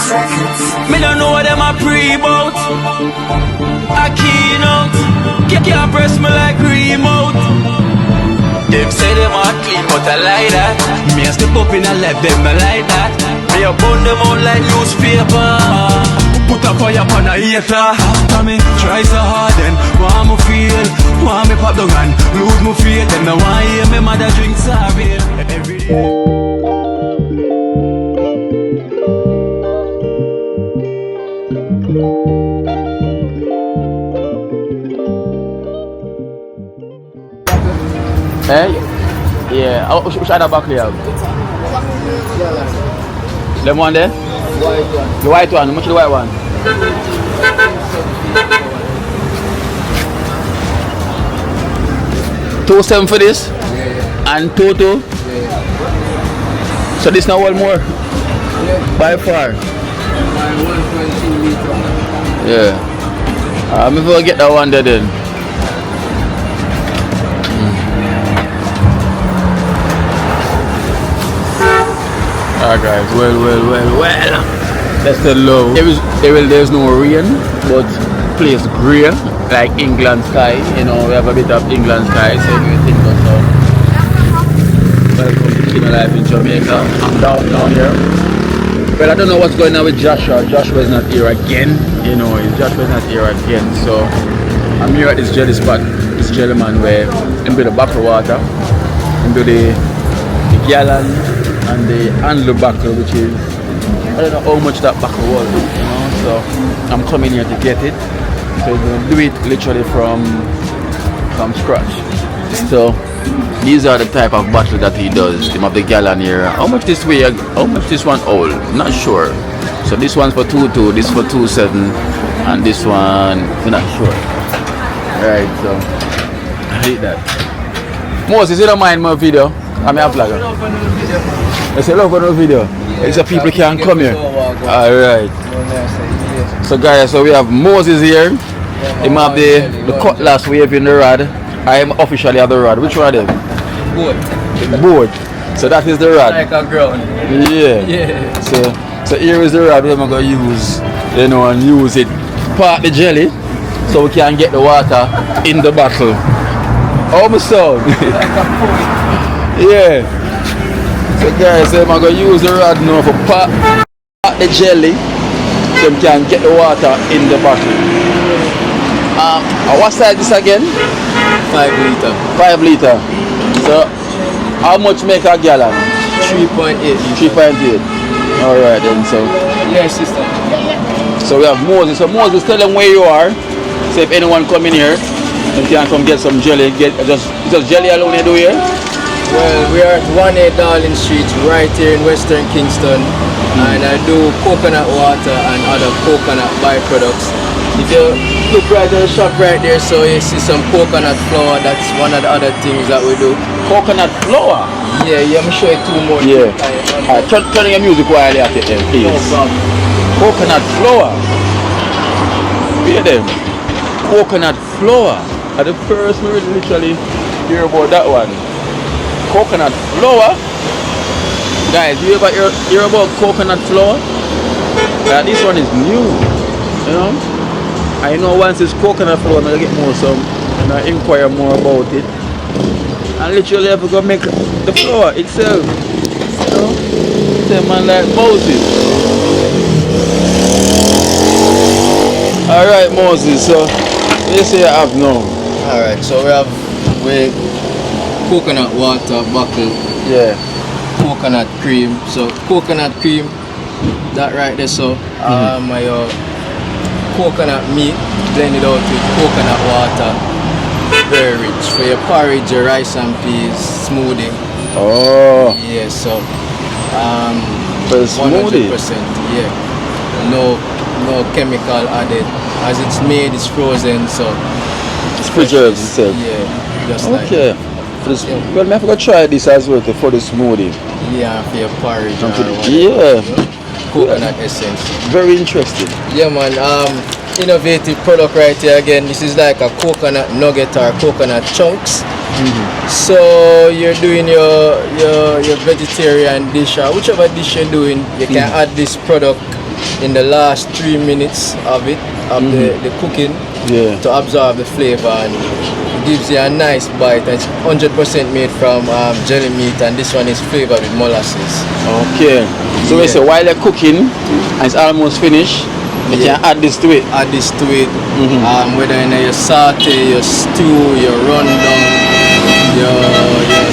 Me don't know what them a pre-bout. Akeynote, can't press me like remote. Them say them a clean, but I like that. Me a step up in a left, them I like that. Me a burn them out like newspaper. Put a fire upon a hater. After me try so hard, then want me feel, want me pop down and lose my faith. Them no want hear me mother drink sorry every day. Eh? Yeah. Oh, which other back you have? Them one there? White one. The white one. How much is the white one? 2.7 for this? Yeah. And 2.2? Yeah. So this now one more? Yeah. By far? My 1.2 liter. Yeah. I'm going to get that one there then. Alright guys, well. That's the low. There's no rain, but place grey, like England sky. You know, we have a bit of England sky, so everything goes on. Welcome to Kino Life in Jamaica. I'm down here. Well, I don't know what's going on with Joshua. Joshua is not here again. You know, Joshua is not here again. So I'm here at this jelly spot, this jelly man where he do the bottle water, he do the gallon and the handle buckle, which is, I don't know how much that buckle was, you know, so I'm coming here to get it. So he's going to do it literally from scratch. So these are the type of bottle that he does. Him have the gallon here. How much this weigh? How much this one hold? Not sure. So this one's for 2.2, this for 2.7, and this one, I'm not sure. Alright, so I hate that. Moses, you don't mind my video? I'm a vlogger. It's a love for no video. It's a people can come here. Alright. So guys, so we have Moses here. He have the cutlass waving the rod. I am officially at the rod. Which one is it? Board. Board. So that is the rod. Like a ground. Yeah. So here is the rod we're going to use, you know, and use it. Part the jelly so we can get the water in the bottle. How my sound? Yeah. So guys, I'm going to use the rod now for part the jelly so we can get the water in the bottle. What size is this again? 5 liter. 5 liter. So how much make a gallon? 3.8. 3.8. Alright then, so. Yes, sister. So we have Moses. So Moses, tell them where you are. So if anyone come in here, you can come get some jelly. Get just jelly alone you do here? Well, we are at 1A Darling Street, right here in Western Kingston, and I do coconut water and other coconut byproducts. If you look right at the shop right there, so you see some coconut flour. That's one of the other things that we do. Coconut flour? Yeah, I'm sure you two more. Yeah. Alright, turn your music while you're at it then, please. No problem. Coconut flour. Hear them? Coconut flour. At the first we literally hear about that one. Coconut flour. Guys, you ever hear about coconut flour? This one is new. You know? I know once it's coconut flour, I'm gonna get more some and I inquire more about it. And literally have to go make the flour itself. You know? Say man like Moses. Alright Moses, so what you say you have now? Alright, so we have coconut water bottle. Yeah. Coconut cream. So coconut cream, that right there. So my coconut meat blended out with coconut water. Very rich for your porridge, your rice and peas, smoothie. Oh. Yeah, so for the smoothie? 100%. Yeah. No chemical added. As it's made, it's frozen, so it's preserved itself. Yeah, just okay. like well, I have to try this as well for the smoothie. Yeah, for your porridge. Yeah. Coconut essence. Very interesting. Yeah, man. Innovative product right here again. This is like a coconut nugget or coconut chunks. So you're doing your vegetarian dish or whichever dish you're doing, you can add this product in the last 3 minutes of it, of the cooking, to absorb the flavor, and it gives you a nice bite. It's 100% made from jelly meat, and this one is flavored with molasses. Okay. So we say while you're cooking and it's almost finished, you can add this to it. Add this to it. Whether in your saute, your stew, your rundown, your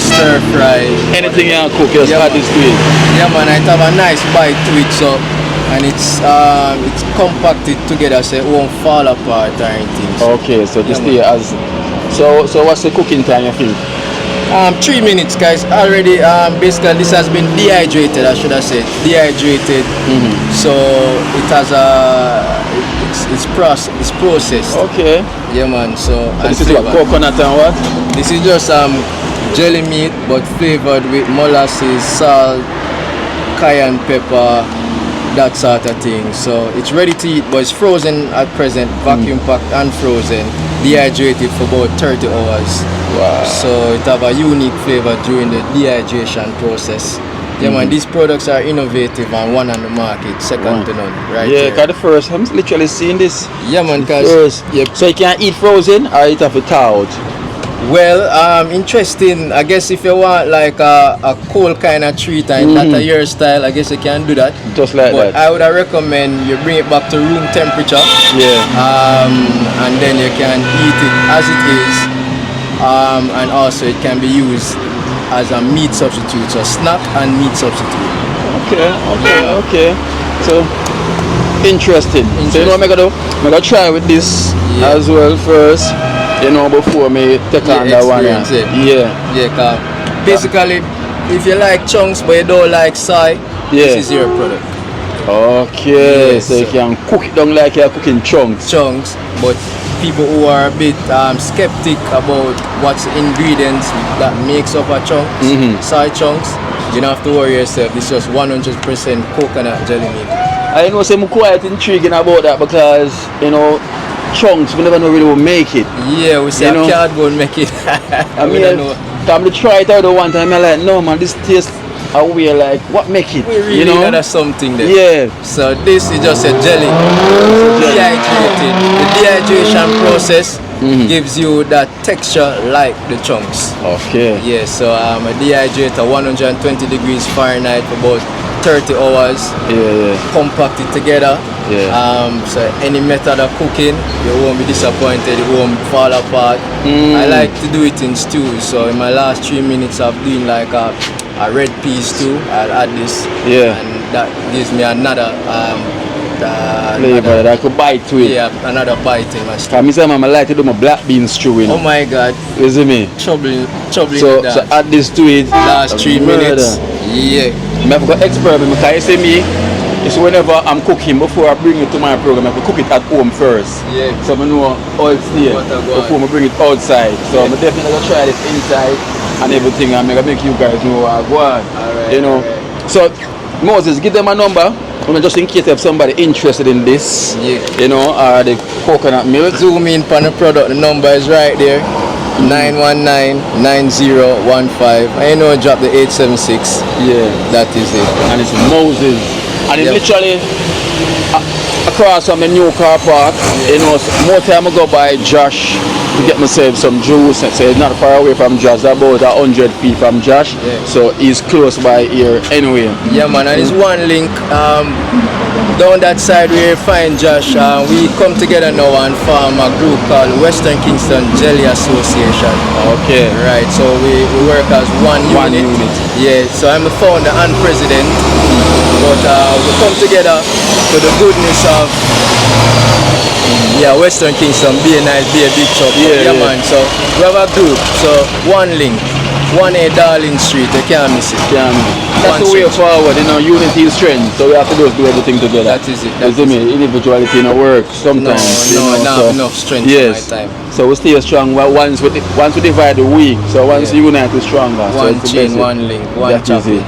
stir fry, anything you can cook, just add this to it. Yeah, man, it have a nice bite to it, so, and it's compacted together, so it won't fall apart or anything. So. Okay, so this stay as. So what's the cooking time you think? 3 minutes, guys. Already, basically, this has been dehydrated. I should have said dehydrated. So it has it's processed. Okay. Yeah, man. So this is what, coconut and what? This is just jelly meat, but flavored with molasses, salt, cayenne pepper, that sort of thing. So it's ready to eat, but it's frozen at present, vacuum packed and frozen, dehydrated for about 30 hours. Wow. So it have a unique flavor during the dehydration process. Yeah, man, these products are innovative and one on the market, second to none, right? Yeah, because the first, I'm literally seeing this. Yeah, man, because so you can eat frozen or eat off a thaw out? Well, interesting. I guess if you want like a cold kind of treat and that's your style, I guess you can do that. Just like but that. I would recommend you bring it back to room temperature. Yeah. And then you can eat it as it is. And also it can be used as a meat substitute, so snack and meat substitute. Okay. So interesting. So you know what I'm gonna do? I'm gonna try with this as well first. You know, before me take on that one. Basically, if you like chunks but you don't like soy, this is your product. Okay, so you can cook it down like you're cooking chunks. But people who are a bit skeptic about what's the ingredients that makes up a chunk, soy chunks, you don't have to worry yourself. It's just 100% coconut jelly meat. I know I'm quite intriguing about that because, you know, chunks, we never know really will make it. Yeah, we say cardboard make it. I mean, I'm to try it out the one time, I'm like, no man, this tastes a way like, what make it? We really you know? know something there. Yeah. So this is just a jelly. Dehydrated. The dehydration process gives you that texture like the chunks. Okay. Yeah, so a dehydrator 120 degrees Fahrenheit for about 30 hours. Compact it together. So any method of cooking, you won't be disappointed, it won't fall apart. I like to do it in stews, so in my last 3 minutes of doing like a red pea stew, I'll add this, and that gives me another flavor that I could bite to it. Yeah, another bite in my stew. I like to do my black bean stew, you know. Oh my god. You see me? Troubling so that. So add this to it. Last 3 minutes. Yeah. I have got experiment because you see me, it's whenever I'm cooking, before I bring it to my program, I have to cook it at home first. Yeah. So I know how it's there before I bring it outside. So I'm definitely going to try this inside and everything, and I'm going to make you guys know how I go on. You know. So Moses, give them a number. Just in case if somebody interested in this, you know, the coconut milk. Zoom in on the product, the number is right there. 919-9015. I know drop the 876. Yeah. That is it. And it's Moses. And it's literally across from the new car park. You know, more time I go by Josh to get myself some juice. So it's not far away from Josh, about 100 feet from Josh. So he's close by here anyway. Yeah man, and it's one link. Down that side where you find Josh, we come together now and form a group called Western Kingston Jelly Association. Okay. Right, so we work as one unit. Yeah, so I'm the founder and president. But we come together for the goodness of Western Kingston, be a nice, be a big shop. Yeah man, so we have a group, so one link. 1A Darling Street, you can't miss it. That's the way forward, you know, unity is strength, so we have to do everything together. That is it. Individuality in work sometimes. No, enough strength in my time. So we stay strong once we divide the week, so once we unite we're stronger. One so chain, one link, one chaplain.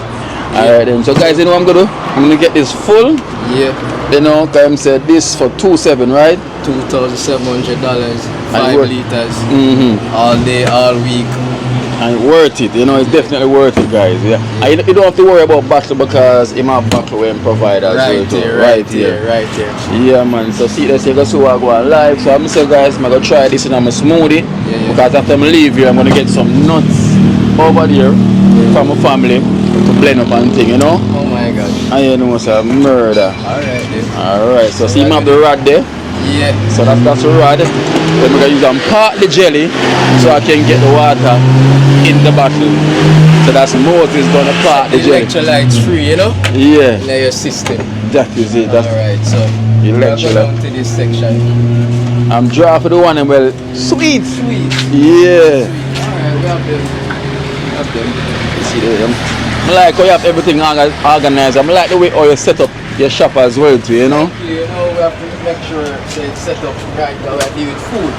Alright then, so guys, you know what I'm going to do? I'm going to get this full. Yeah. You know, Time said this for $2,700, right? $2,700, 5 liters, all day, all week. And worth it, you know, it's definitely worth it, guys. Yeah. And you don't have to worry about bottle because him have bottle when provide as well. Right here. Yeah, man. So see, let's go see what I go on live. So I'm saying, guys, I'm gonna try this in my smoothie because after I leave here, I'm gonna get some nuts over there from my family to blend up and thing, you know. Oh my God. And you know, it's a murder. Alright then. Alright, so see, him have the rod there. Yeah. So that's the rod. Then we're gonna use and part the jelly so I can get the water in the bottle. So that's Moses gonna part the jelly. Electrolytes free, you know? Yeah. In your system. That is it. That's alright, so electrolyte. down to this section. I'm dry for the one and well sweet. Sweet. Yeah. Alright, we have them. You see them? I like how you have everything organized. I like the way how you set up your shop as well too, you know? You know, we have to make sure that it's set up right while we deal with food.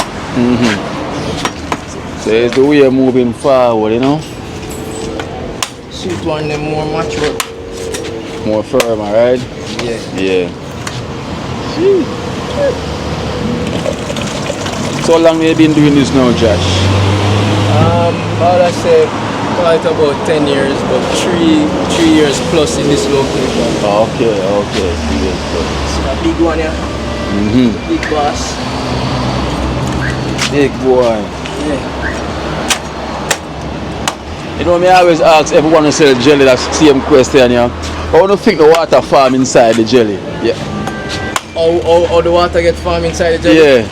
So it's the way you're moving forward, you know? Suit one them more mature. More firm, alright? Yeah. So how long have you been doing this now, Josh? All I say, quite about 10 years, but 3 years plus in this location. Okay. 3 years plus. So a big one, yeah. Big boss. Big boy. Yeah. You know, me always ask everyone who sell jelly that same question, yeah. How do you think the water farm inside the jelly? Yeah. How the water get farmed inside the jelly? Yeah.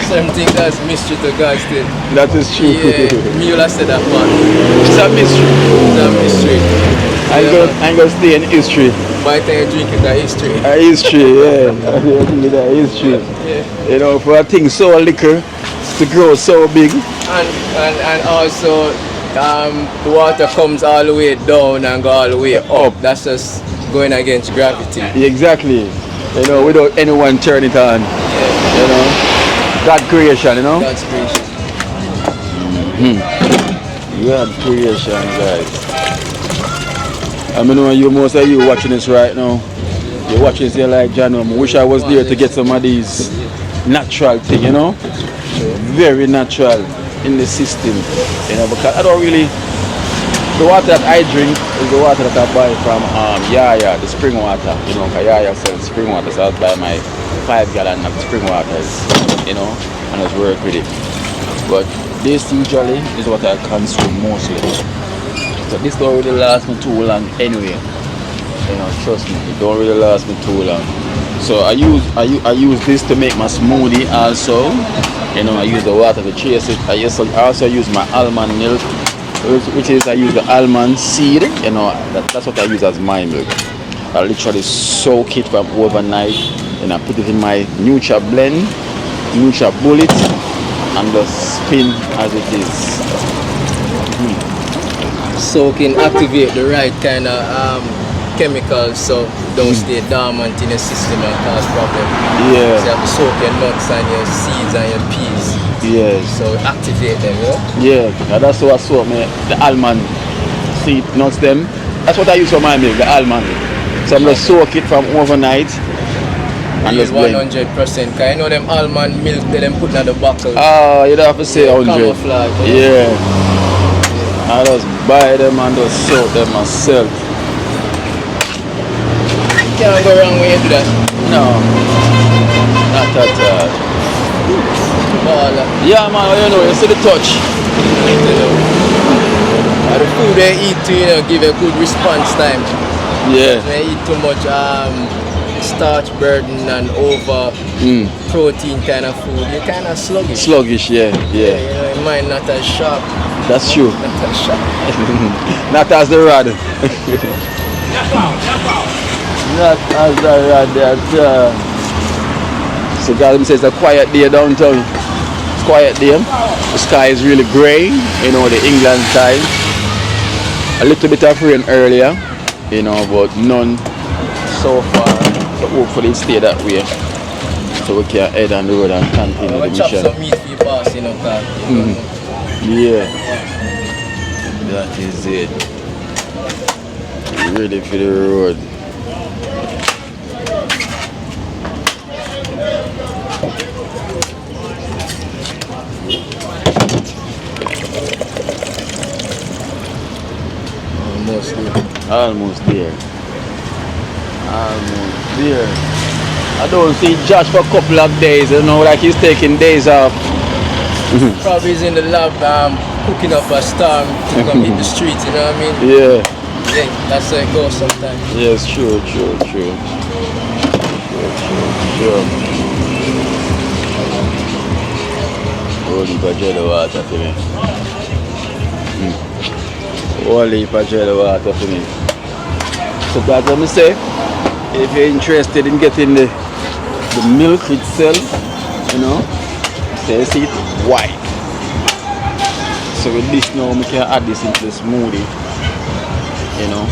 Something that's mystery to God still. That is true. Yeah, me will have said that one. It's a mystery. It's a mystery. I'm gonna stay in history. By the time you drink it, a history. A history, yeah. I think it's a history. Yeah. You know, for a thing so little to grow so big. And also the water comes all the way down and go all the way up. That's just going against gravity. Exactly. You know, without anyone turning it on. Yeah. You know. God creation, you know? God's creation. God creation, guys. I mean, you most of you watching this right now. You're watching this, you're like, John, I wish I was there to get some of these natural things, you know? Very natural in the system, you know, because I don't really, the water that I drink is the water that I buy from Yaya, the spring water, you know, because Yaya sells spring water, so I buy my 5 gallon of spring water, you know, and just work with it. But this usually is what I consume mostly. So this don't really last me too long anyway. You know, trust me, it don't really last me too long. So I use this to make my smoothie also. You know, I use the water to chase it. I also use my almond milk, which is I use the almond seed. You know, that's what I use as my milk. I literally soak it from overnight and I put it in my Nutra blend, Nutra bullet, and just spin as it is. Soaking activate the right kind of chemicals so don't stay dormant in the system and cause problems. Yeah. So you have to soak your nuts and your seeds and your peas. Yeah. So activate them, you know? Yeah, and that's how I soak the almond seed nuts them. That's what I use for my milk, the almond. So I'm gonna soak it from overnight. And use just blend. 100%. Cause you know them almond milk they them put in the bottle. Ah, you don't have to say 100. Camouflage. Yeah. I just buy them and just soak them myself. Can't go wrong when you do that. No, not at all. Baller. Yeah, man, you know, you see the touch. And the food they eat to, you know, give a good response time. Yeah. When you eat too much starch burden and over protein kind of food, you're kind of sluggish. Sluggish, yeah. You know, your mind not as sharp. That's true. Not as sharp. Not as the rod. Not as the rod that. So guys, it's a quiet day downtown. It's a quiet day. The sky is really grey, you know, the England side. A little bit of rain earlier, you know, but none so far. So hopefully it stay that way. So we can head on the road and continue the Chop mission. some meat for your boss, you know, Yeah. That is it. Ready for the road. Almost there. Almost there. I don't see Josh for a couple of days, you know, like he's taking days off. Probably he's in the lab cooking up a storm to come hit the streets, you know what I mean? Yeah. Yeah, that's how it goes sometimes. Yes, true. Holy heap of jelly water for me. Holy heap of jelly water for me. So that's what I say. If you're interested in getting the milk itself, you know, so you see it white. So with this now, we can add this into the smoothie. You know,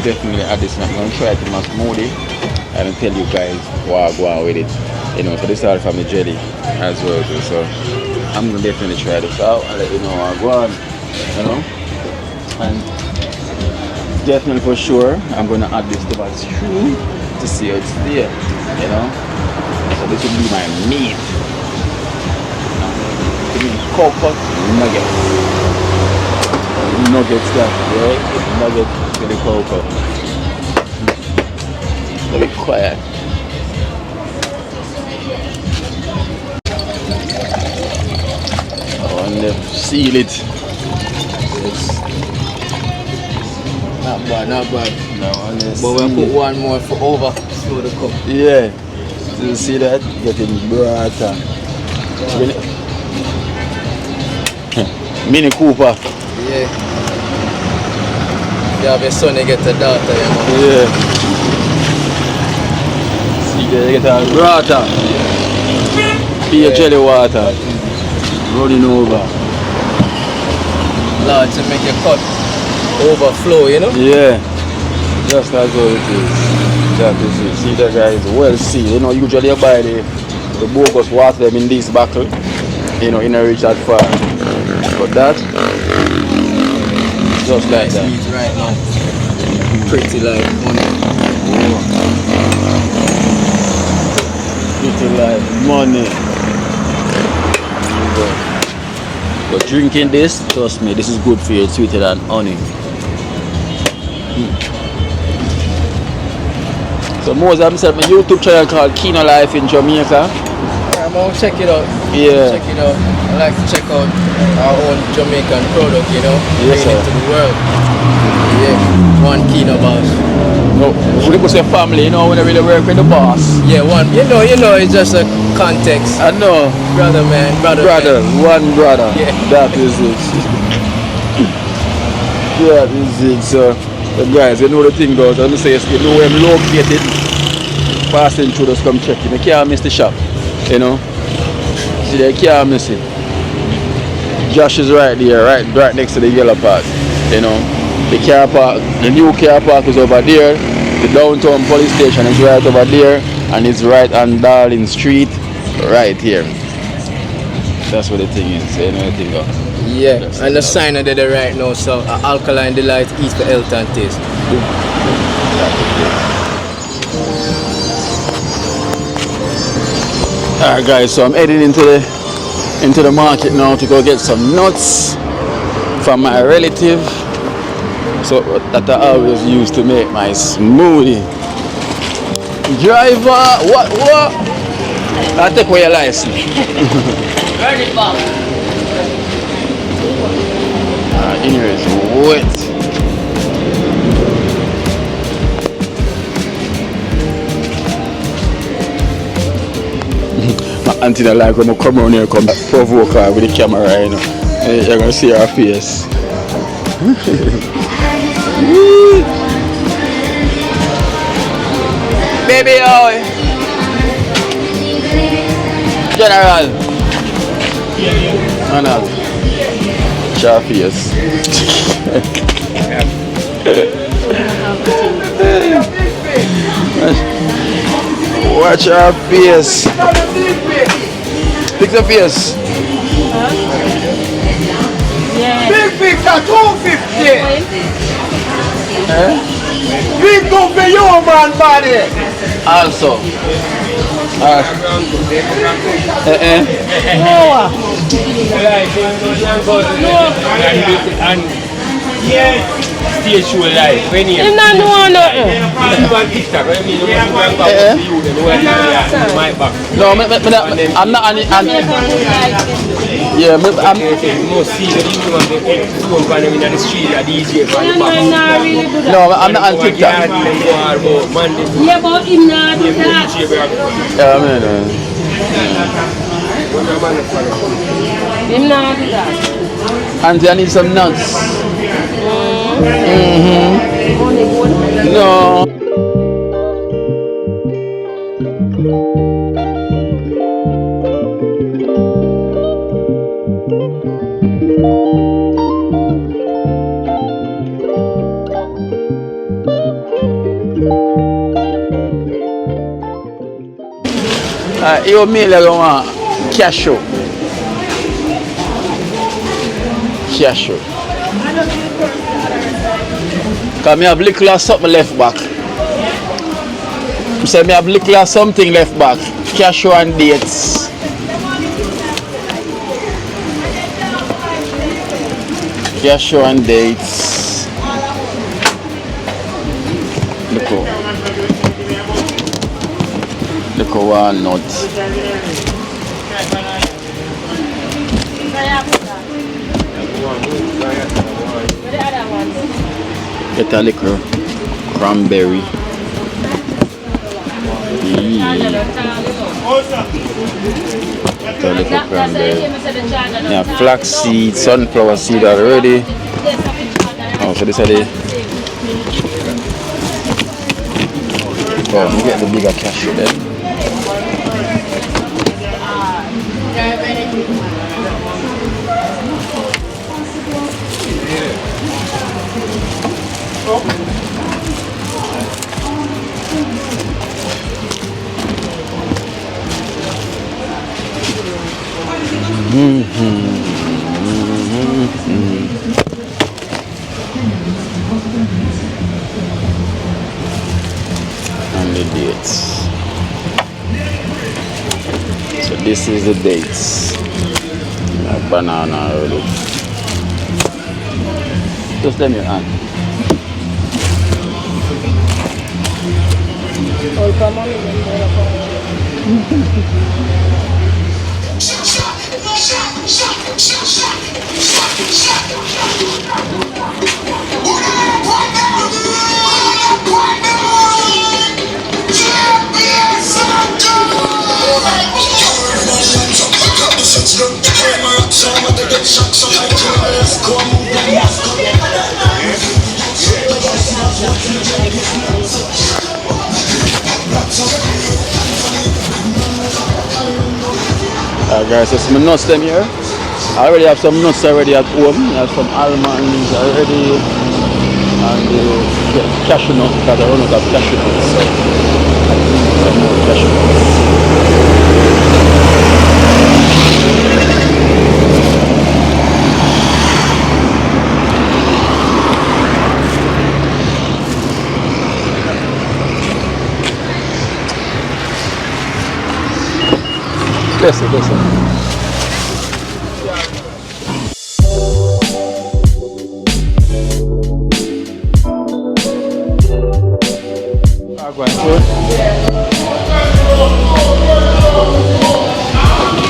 definitely add this. I'm going to try it in my smoothie and I'll tell you guys what I go on with it. You know, so this is all from the jelly as well too. So I'm going to definitely try this out and let you know what I go on. You know, and definitely for sure I'm going to add this to my stew to see how it's there. You know, so this will be my meat. Coconut nuggets that, right? Nuggets with the cocoa. Let me quiet. Oh, and then seal it. It's not bad. No, and then but we'll put one more for overflow the cup. Yeah. So you see that? Getting brighter. Mini Cooper. Yeah. You have a son, you get a daughter, you know? Yeah. See, you get a water. Be a jelly water. Running over. Lord, to make your cup overflow, you know? Yeah. Just as how it is. That is it. See, that guy is well sealed. You know, usually you buy the bogus water them in this bottle. You know, in a reach that far. But that, just like that. Meat right now. Pretty like money. Pretty like money. But drinking this, trust me, this is good for you. It's sweeter than honey. So Moses, I'm set my YouTube channel called Akeynote Life in Jamaica. I'm gonna check it out. Yeah. Check it out. I like to check out our own Jamaican product, you know, yes, bring it to the world. Yeah, one Akeynote boss. No, we could say family, you know, when I really work with the boss. Yeah, one. You know, it's just a context. I know. Brother, man. One brother. Yeah. That is it. That is it. So, guys, you know the thing goes. I'm say, you know where I'm located. Passing through, just come check it. You can't miss the shop. You know. See, they can't miss it. Josh is right there, right next to the yellow part. You know. The car park, the new car park is over there. The downtown police station is right over there, and it's right on Darling Street, right here. That's what the thing is. You know the thing goes. Yeah, that's and the sign are there right now. So, alkaline delight, eat for health and taste. Alright guys, so I'm heading into the market now to go get some nuts from my relative, so that I always use to make my smoothie. Driver, what? I take away your license. Ready, Bob. In here is wet. My auntie don't like when I come around here, come provoke her with the camera, you know. You're gonna see her face. Baby, oh, General. Arnold. Show her face. Watch her face. Pick the face. Yeah. Big at 250. Big go for your man body. Also. Stage show live. When you Him not know nothing. on TikTok, I mean, you want to Eh? you, then you want to my back. No, I'm not on it. Yeah, I'm. You must see that you want to go and in the street, a DJ for the back. Him not really do that. No, I'm not on TikTok. Yeah, but him not do that. Yeah, I mean, Him not do that. Auntie, I need some nuts. No. Io mi leggo a cashew. Cashew. Because I have little or something left back. I say I have little or something left back. Cashew and dates. Cashew and dates. Look at walnut. Get a little cranberry. Get a little cranberry. Yeah, flax seed, sunflower seed already. Oh, so this are the. Oh, we get the bigger cashew then. And the dates. So this is the dates. Like banana already. Just let me hand. Alright guys, so some nuts them here. I already have some nuts already at home. I have some almonds already and cashew nuts because I run out of cashew nuts. So I need some more cashew nuts. Listen.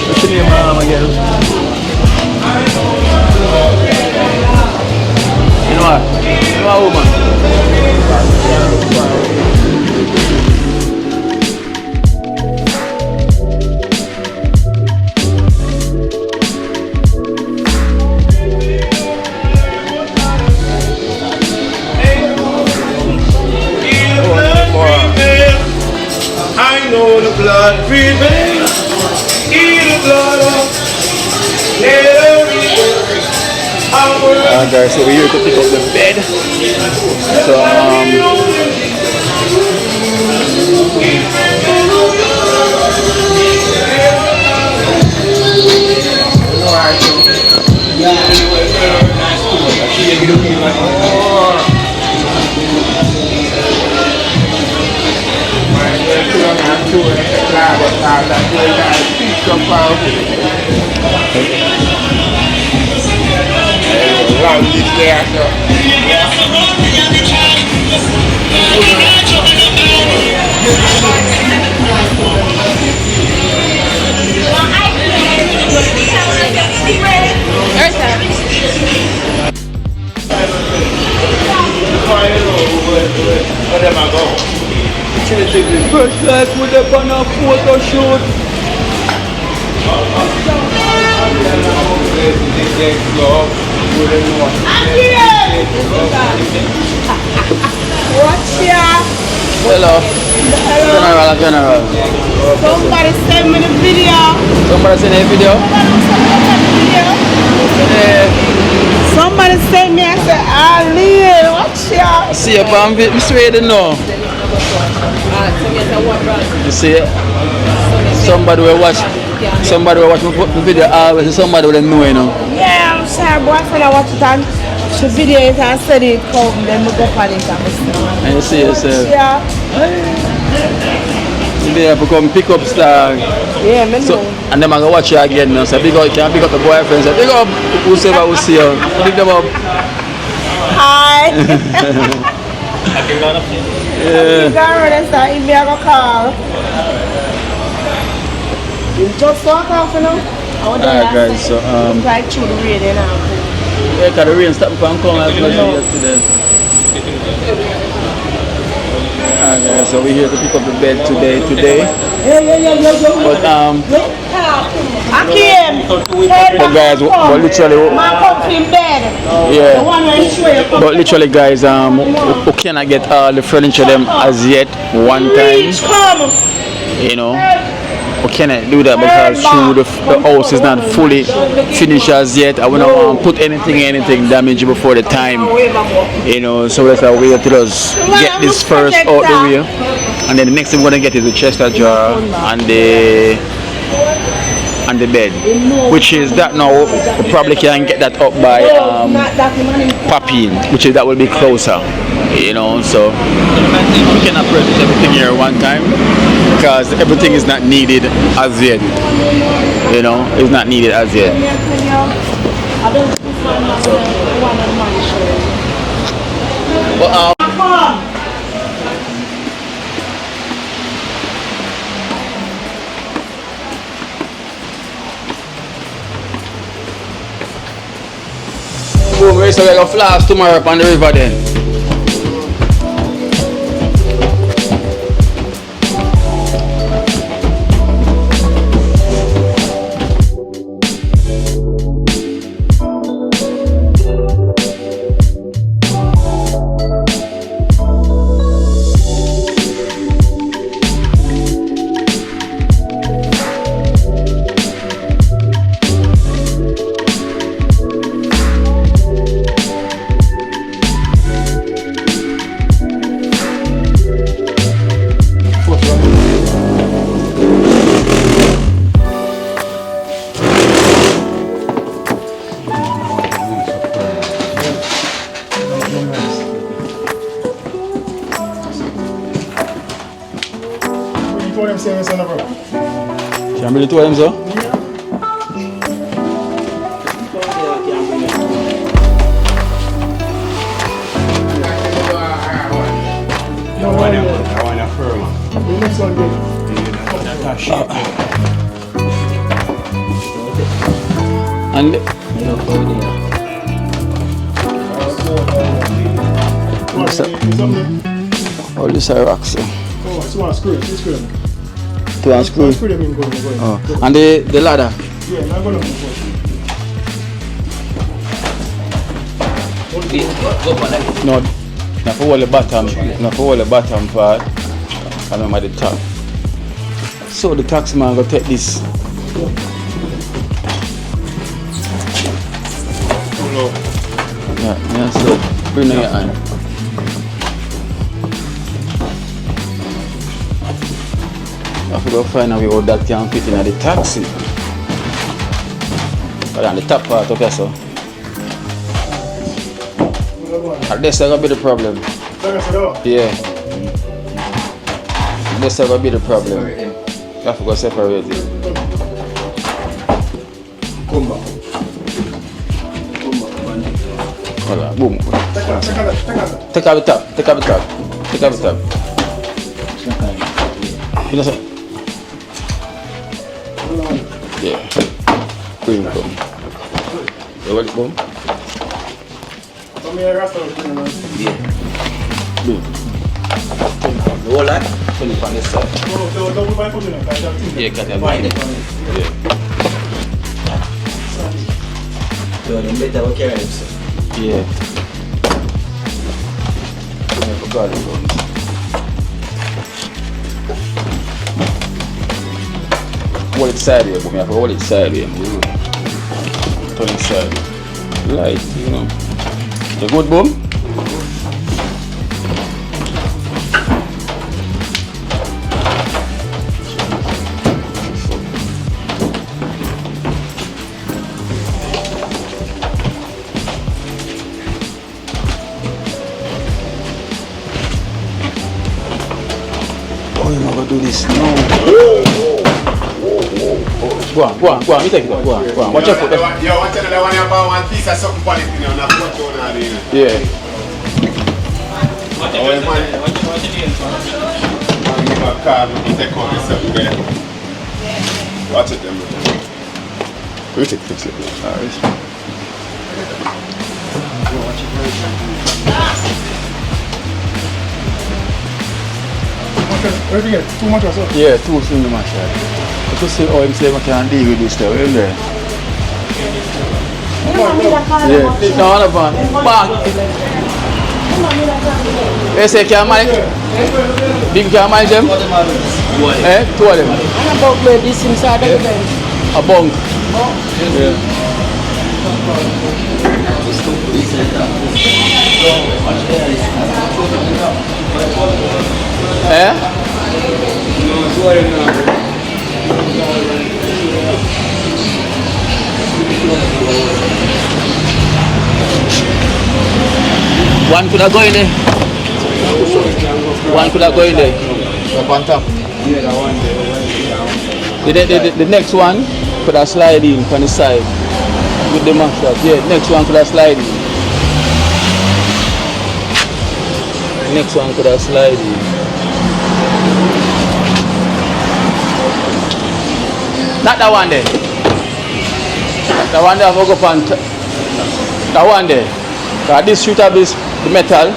What's the name of again? You know what? You know what, woman? I know the blood prevails. Eat the blood of Guys, so we're here to pick up the bed. So Long this there, so First class with up on a photo shoot. Hello. General. Somebody send me the video. Somebody send a video? Somebody send me, I said, Ali, watch ya. See if I'm ready now. You see it? Somebody will watch my video always. Somebody will know, you know. Yeah, I'm sorry, boyfriend, I watch it on the video it and said it come, then we go for it and you see yourself. Yeah. They have become pick up star. Yeah, me So, know. and then I go watch you again now. So big up the boyfriend. So big up whoever will see you. Big them up. Hi. Yeah. You can't run start if me I go call. You just walk off, you know? Alright guys, so Right through the rain now. yeah, cause the rain stopped from coming as much as yesterday. Alright guys, so we're here to pick up the bed today. But I came. but guys, but literally, My comfy bed. The yeah. one where you show your But literally guys, we cannot get all the furniture them as yet one time. come. You know. We cannot do that because the house is not fully finished as yet. I wouldn't want to put anything damaged before the time. You know, so let's wait till us get this first out the way. And then the next thing we're gonna get is the Chester jar and the bed. Which is that now we probably can get that up by Papi, which is that will be closer. You know, so we cannot purchase everything here one time because everything is not needed as yet. You know, it's not needed as yet. But boom, we're going to flash tomorrow up on the river then. Can bring the two of them, sir? And all this are rocks. Oh, so one screw. To unscrew. Oh. And the ladder. Yeah, I'm going to No, not for all the bottom part. I remember the top. So the tax man go take this. Yeah, so bring it on. I have to go find out how that can fit in the taxi. But on the top part, okay, so. This is going to be the problem. Yeah. This is going to be the problem. You have to go separate it. Voilà, boom. Take out. Take out the top. Take out the top. Take out the top. You know sir? Yeah. Boom, boom. You want it, boom? Come here, Rasta. Yeah. Boom. The whole lot? Turn it on this side. Don't put my foot in it. Yeah, cut that line. Yeah. So them better we carry it, sir. Yeah. I forgot it. Hold it sideways, but I have to hold it sideways. Turn it sideways. Light, you know. You good, boom? Oh, you're not gonna do this now. Go on, you take it up, go on. Watch your foot. Yo, watch another one about one piece of something for it, you know, not put on out there. Yeah. Man, give a card, we take out this up there. Watch it, them. We take this up there. Alright. Everything is too much or so? Yeah, too much. But to see how him say I can deal with this stuff, isn't there? Yeah, no, no, man. Back. You say can manage? Big can manage them? Eh? Two of them. And about where this inside of them. A bunk. Yeah. Eh? One could have go in there. One could have go in there. Up on top. The next one could have slide in from the side with the mashup. Yeah, next one could have slide in. Next one could have slide in. Not that one there. That one there, I'll go up on that one there. This shoot up this the metal.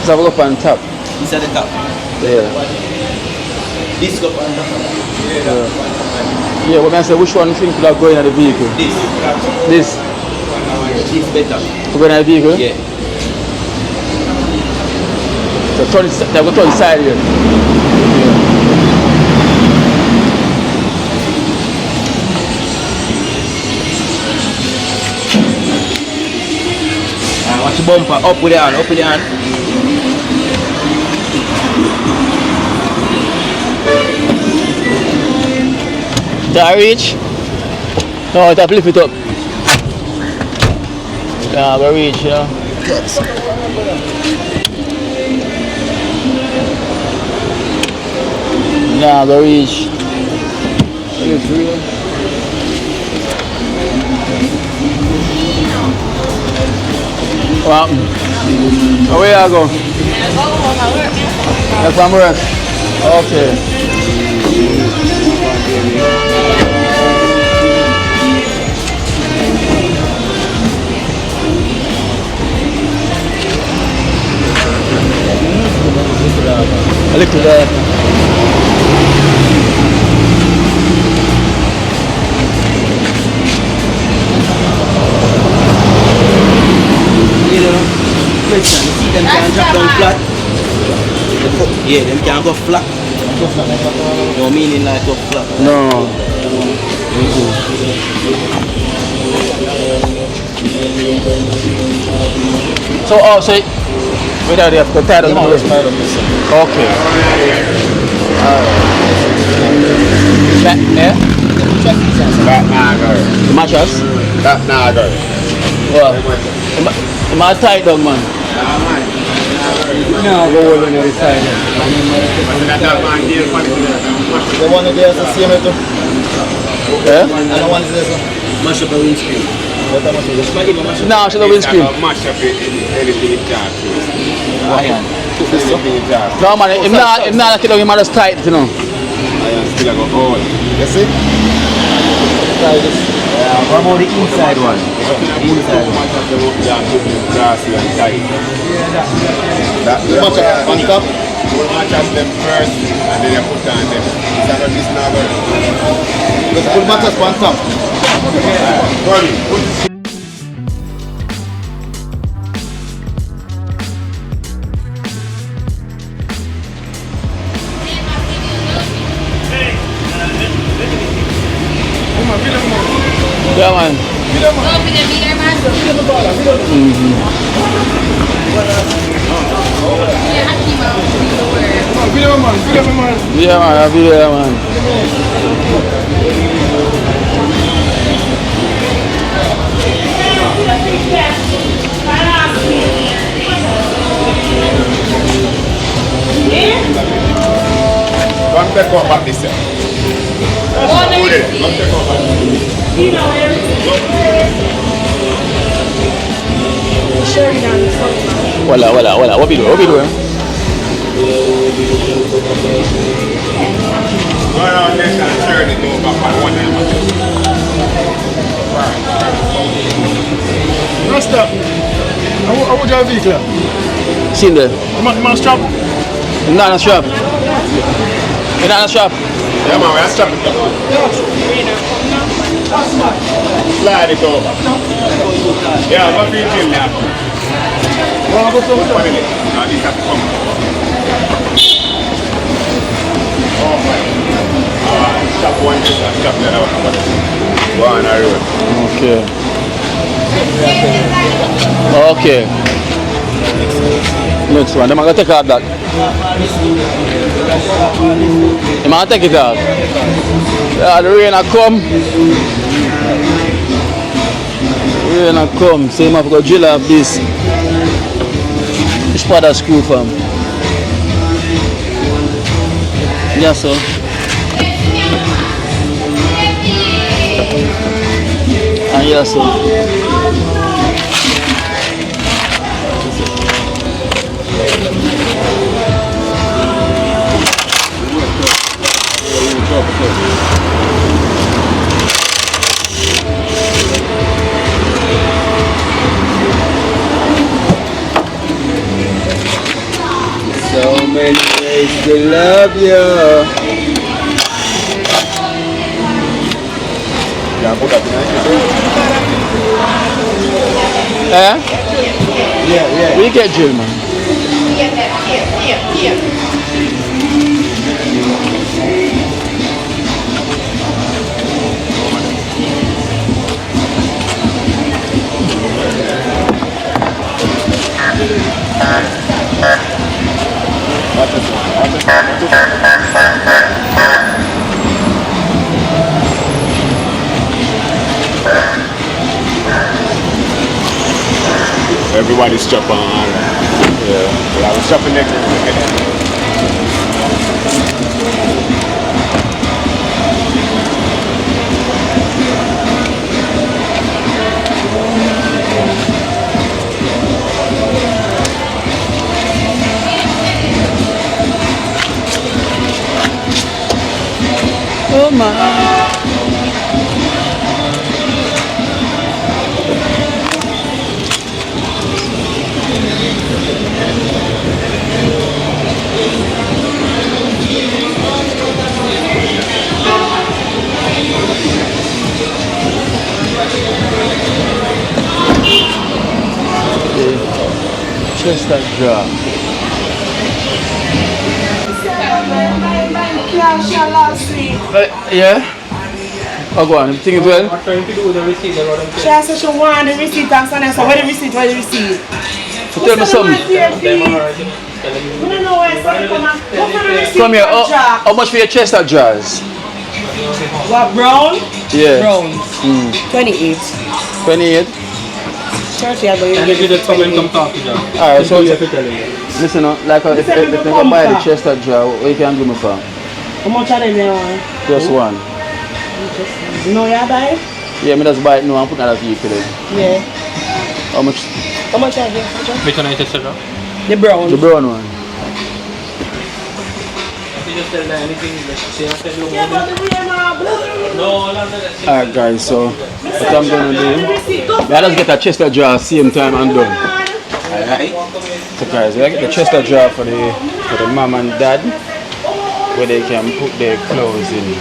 So I'll go up on top. This at the top. Yeah. This go on top. Yeah, what I say, which one you think could have go in the vehicle? This. This. This better. To go in the vehicle? Yeah. So turn it, they go turn side here. Watch the bumper, up with the hand, up with the hand. Did I reach? No, I have to lift it up. Yeah, I reach, yeah. Nah, I reach. Well, where you go? That's from work. Okay. A little there. Question, see them can drop down flat. Yeah, them can go flat. No meaning like go flat. No. So, without the tire doesn't work. Okay. Yeah? That nagger. The mattress? That nagger. Well, am I tight dog, man? No, go over on the other side. The one there is the same too. Yeah? And the one is this. Mash up the windscreen. No, she's a windscreen. Mash up anything in jar first. Iron. Anything in jar. No man, if not kill him, just tight, you know. Iron still go all. You see? What about the inside one? Inside. Mash up the rope jar, put it grassy and tight. Mash up on top. You mash up them first and then you put on them. Is that not this now? Let's put mattress on top. Yeah man. Yeah man, I'll be there man. One take off back this side. Hold it. One take off back. Voila, what we doing? Go around this and turn it over by one hand. No stop. How would you have vehicle? Seen there? You must stop. Not a shop. Not a shop. Yeah man, we're stopping it. Slide it over. Yeah, what do you feel now? Now this has come. Oh my. Stop one this and stop the other one. Go on the road. Okay. Next one, I'm going to take out that. I'm going to take it out. Yeah, the rain will come. Rain will come, so I'm going to go drill off this. This part of screw from. Yeah, so. And yeah, so. So many ways to love you. Eh? Yeah. We get drill, man. Everybody's chopping on. Yeah, I was chopping next to it. Oh my. Just that job. Yeah? Oh, go on. You think it well? I'm trying to do the receipt. She has said she want the receipt and so on. So where the receipt? So tell me something. We don't know where it's going to come from. What for the receipt? Come here. How much for your chestnut jars? What, brown? Yeah. Brown. 28. 28? 30, I go And if you just come and come talk to them. Alright, so you have to tell them. listen, like if they go buy the chestnut jar, what you can do me for? How much are they want? Just one. No, you buy? Yeah, me just buy it now and put another vehicle in. Yeah. How much? How much are you? Which one I tested now? The brown. The brown one. You just tell them anything. Say I tell you Yeah, but the real no, Alright guys, so what I'm gonna do, I just get a Chester jar same time and done. Alright. So guys, I get the Chester jar for the mom and dad where they can put their clothes in.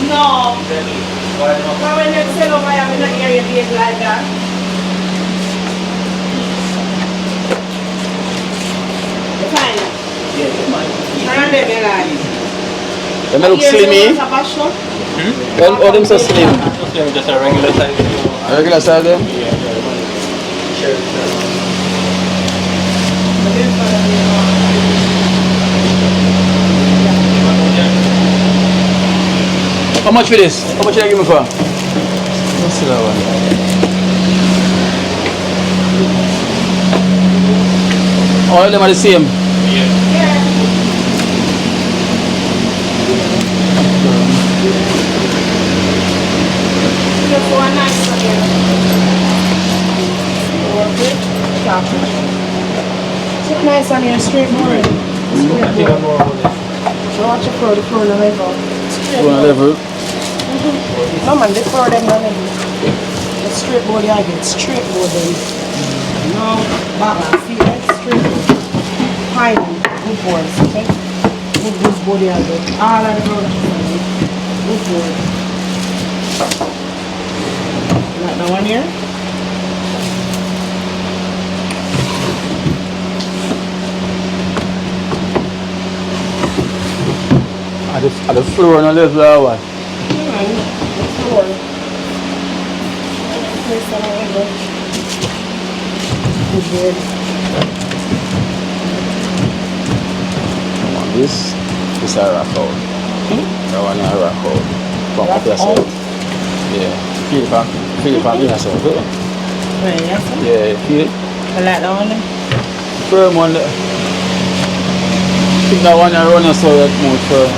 No. But when they sell over here, I'm not area behave like that. Fine. And them you like. They may look slimmy. All them so slim. just a regular size. A regular size them? How much for this? How much did I give me for? Let's see that one. All of them are the same? Just one nice one here. It's nice on here, straight board. Straight board. So watch your floor, the floor on the level. Straight On a level? No man, the floor them on level. The straight board you get, straight board then. No, back, see that? Straight board. High one, good boards, okay? Good board you get. All of the products, good board. Like the one here? At the floor on a level or what? The floor. Place on a level. Good board. Come on, this I rock out. That one I rock out. Come up yourself. Yeah. Feel it from yourself. Right, yes sir? Yeah, feel it. I like that one then. Firm one. I think that one I run so that more firm.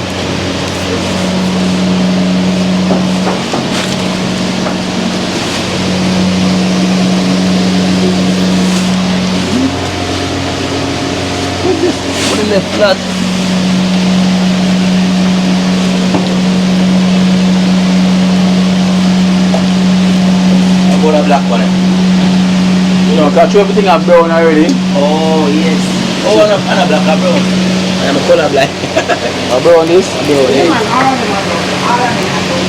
Put it left flat. I got a black one. You know, catch everything I've brown already. Oh, yes. Oh, and a black, a brown. I'm a color black. I brown this, I brown Yeah, this. man, all of them are good. All of them are good.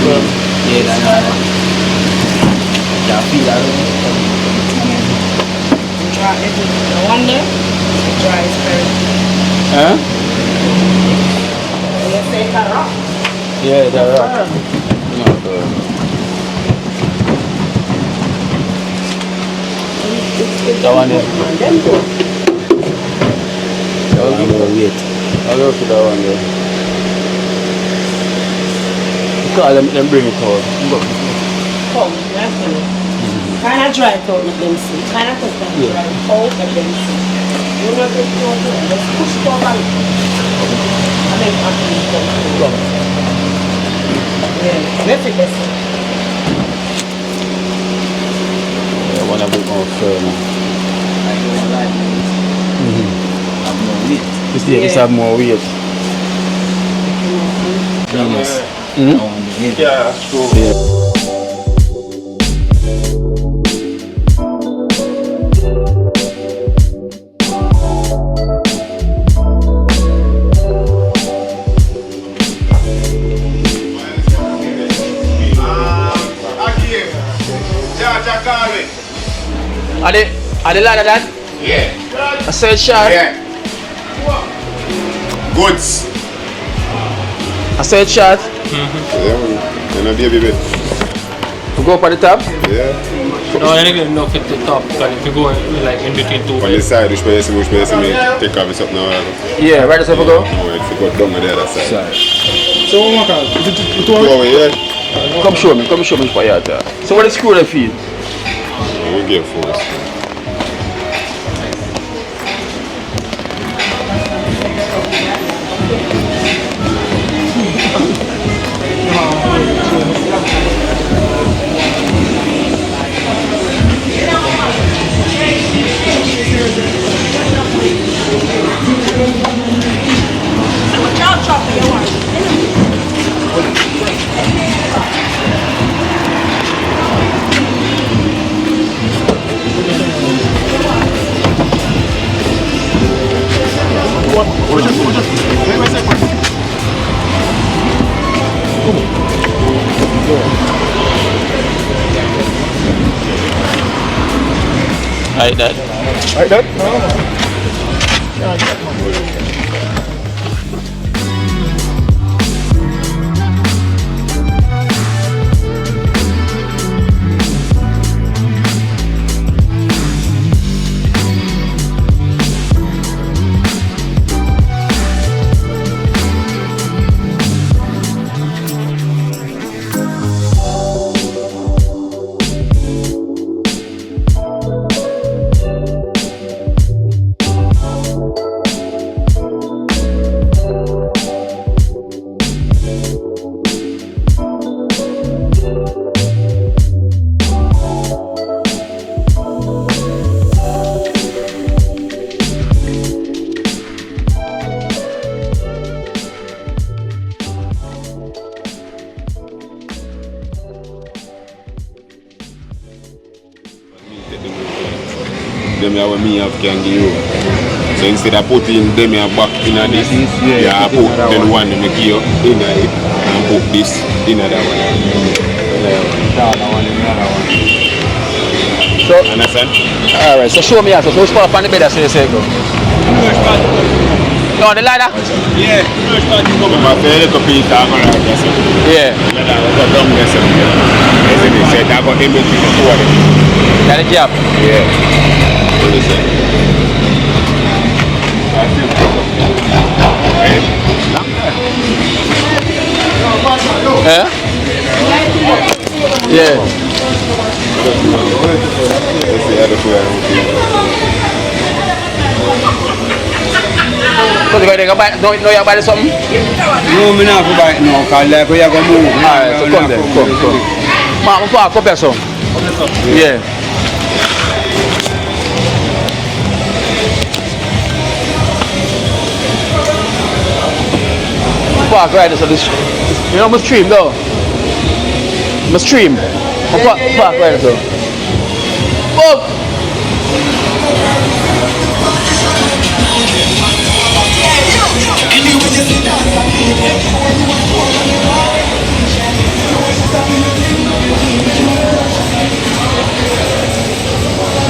Firm. Yeah, that's can't feel that. Dry everything. The one there, the dry is very Huh? you say it's a rock. Yeah, that rock. No, that one there. Them good. That one there. I'll go for that one there. Because them bring it out. Come, that's it. Kind of dry it out with them see. Kind of put them dry out with them see. You know take it out there. Just push it over. And then after you come. Yeah, let's take this. Yeah, one a bit more firm. I don't like it. I'm no weight. This have more weight. Yes. Yeah, true. Yeah. Are they like that? Yeah. A search shot? Yeah. Goods. A search shot? Yeah, and a baby bit. We go up at the top? Yeah. No, I didn't know if it's the top, but if you go like in between two. On the side, which way you see me, take off it up now. Yeah, right as we go? No, if you go down on the other side. So what kind? Is it Go away, yeah? Come show me for you. So what is screw the feet? We give force. Like that. Like that? No. Them here me have can give you. So instead of putting them here back in this, I put then one in the gear in it and put this in the other one. So, understand? alright, so show me how. So which part on the bed I say go? No, the ladder? Yeah, first part you come back, a little piece of like this. Yeah. That's dumb this. Isn't it? Say that got image before it. Got the job? Yeah. What is it? That's it. Yeah? Yeah. That's the other way around. So you got to buy, no, you buy something? No, I'm not buy it now, because like we are going to move. Alright, so come there, come. Ma, come here some. Yeah. Park right there, so this, you know, must stream though. Must stream. Park right there, so. Oh!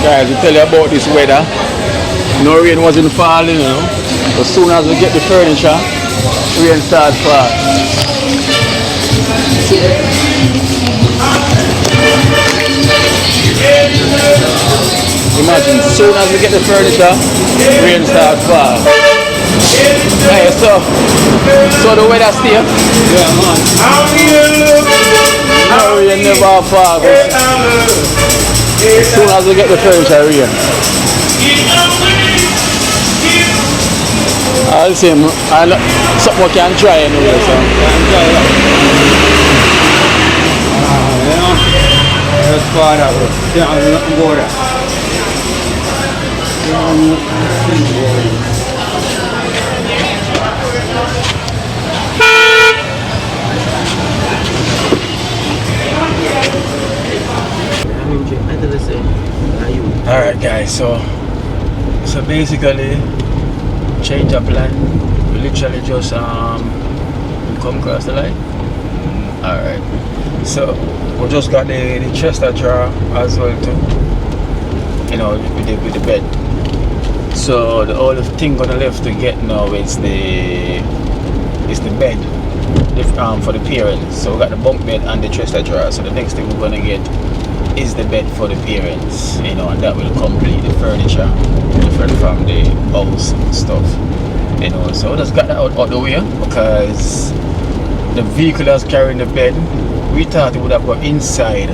Guys, we tell you about this weather. No rain wasn't falling, you know. As soon as we get the furniture, rain starts falling. Imagine, as soon as we get the furniture, rain starts falling. Right, so the weather stay? Yeah, man. No rain never falls. As soon as we get the furniture, rain. I'll say, something we can try anyway, so. That's far out, bro. Yeah, I'm not going to Alright guys, so basically change of plan. We literally just come across the line. Alright. So we just got the chest drawer as well too. You know, with the bed. So the only thing gonna left to get now is the bed for the parents. So we got the bunk bed and the chest drawer. So the next thing we're gonna get is the bed for the parents, you know, and that will complete the furniture different from the house stuff, you know. So we just got that out the way because the vehicle that's carrying the bed, we thought it would have got inside,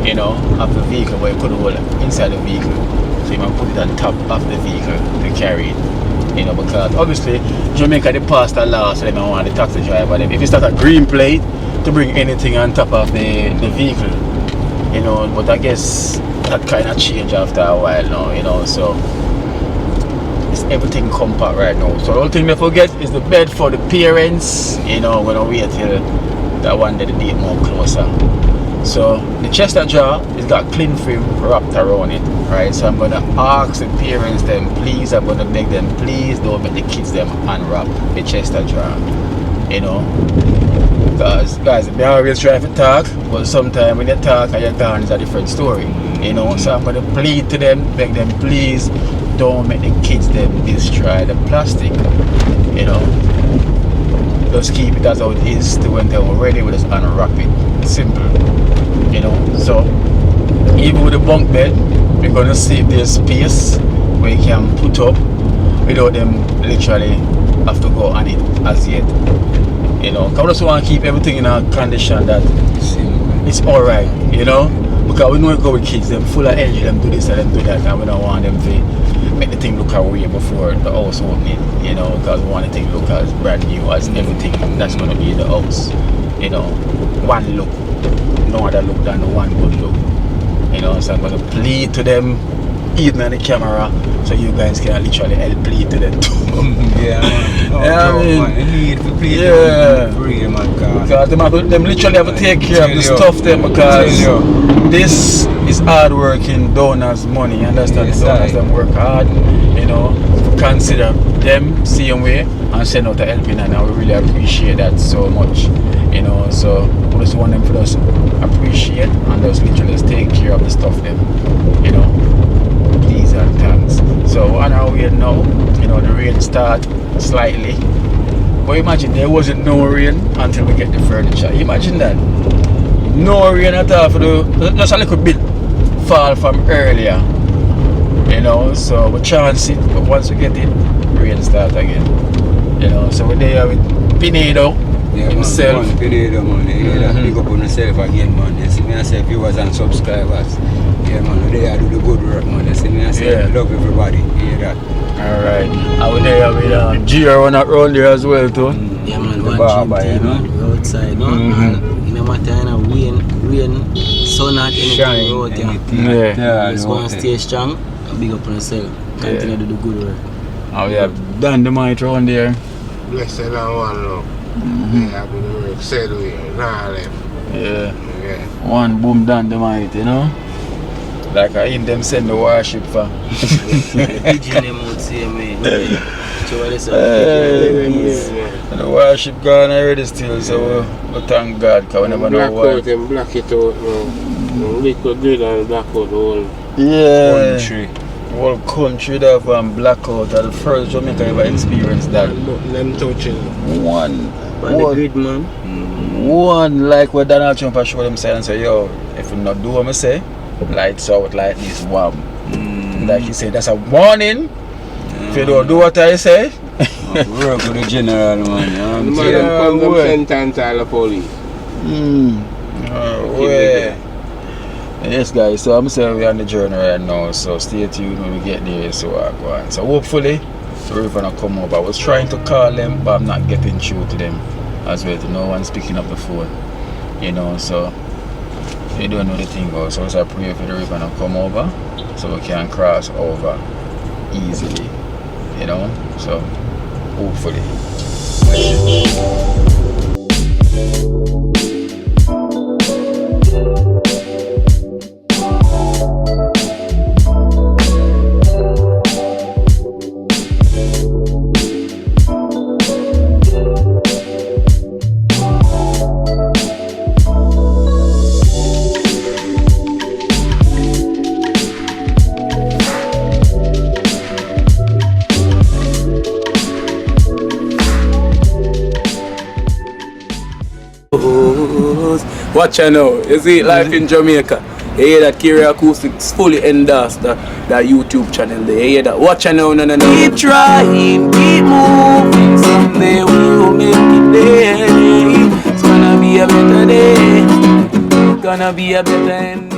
you know, of the vehicle, but it couldn't hold it inside the vehicle. So you might put it on top of the vehicle to carry it, you know, because obviously Jamaica they passed a law, so they don't want the taxi driver. If it's not a green plate to bring anything on top of the vehicle, you know, but I guess that kind of change after a while now, you know, so it's everything compact right now. So the only thing they forget is the bed for the parents, you know. We're gonna wait till that one day the date more closer. So the chest drawer is got clean film wrapped around it, right? So I'm gonna ask the parents them, please, I'm gonna beg them, please don't make the kids them unwrap the chest drawer, you know. Because guys, they always try to talk, but sometimes when you talk and you talk, it's a different story. You know, so I'm gonna plead to them, beg them, please don't make the kids them destroy the plastic. You know, just keep it as how it is. To when they're ready, we just unwrap it. Simple. You know, so even with the bunk bed, we're gonna see if there's space where you can put up without them literally have to go on it as yet. You know, because we just want to keep everything in a condition that it's alright, you know. Because we know we go with kids, them full of energy, them do this and them do that, and we don't want them to make the thing look away before the house opening, you know, because we want the thing to look as brand new as everything that's going to be in the house. You know, one look, no other look than the one good look. You know, so I'm going to plead to them, even on the camera, so you guys can literally help plead to them too. Yeah, man. Yeah, I mean, man. You need to plead yeah. free, man. Because them literally have to take care of the stuff them, because this is hard working donors' money. Understand? Yes, Donors them work hard, you know. Consider them same way and send out a helping, and I really appreciate that so much. You know, so we just want them to just appreciate and just literally just take care of the stuff them. You know. Please and thanks. So on our way now, you know, the rain start slightly. But imagine there wasn't no rain until we get the furniture. Imagine that. No rain at all for just a little bit fall from earlier. You know, so we chance it, but once we get it, rain start again. You know, so we're there with Pinedo himself. Man, Pinedo, man. Yeah, pick up on yourself again, man. You see me, I say viewers and subscribers. Yeah, man, they do the good work, man. You see me, I say love everybody. You hear that? Alright. I was there with GR one around there as well, too. Yeah, man, The one barber, gym you know? team, outside, no? And no matter, you know, rain, sun, out, anything, out there. Yeah. Just go and stay strong and big up on yourself. Continue to do the good work. Oh, yeah. Done the mic around there. Blessed and one love. Yeah, I've been work said we now left. Yeah. One boom done the mic, you know? Like I in them send the worship for. The worship gone already still, so we thank God, because we never know why. Black it out now. Little good and black out the whole country. Whole country that and blackout are the first Jamaica ever experienced that. Them touching. One good man. One like what Donald Trump has showed himself and say, yo, if you not do what I say, lights out like this, wham. Like he said, that's a warning. If you don't do what I say. Work with the general, man. The man come sentence all the police. Yes, guys, so I'm saying we're on the journey right now, so stay tuned when we get there. So so hopefully we're gonna come over. I was trying to call them, but I'm not getting through to them as well. No one's picking up the phone, you know, so they don't know the thing goes. So I pray for the river to come over so we can cross over easily, you know, so hopefully. Watch out now, you see life in Jamaica. You hear that Kerry Acoustics fully endorsed that YouTube channel there. You hear that? Watch out now, no. Keep trying, keep moving. Someday we will make it there. It's gonna be a better day. It's gonna be a better end.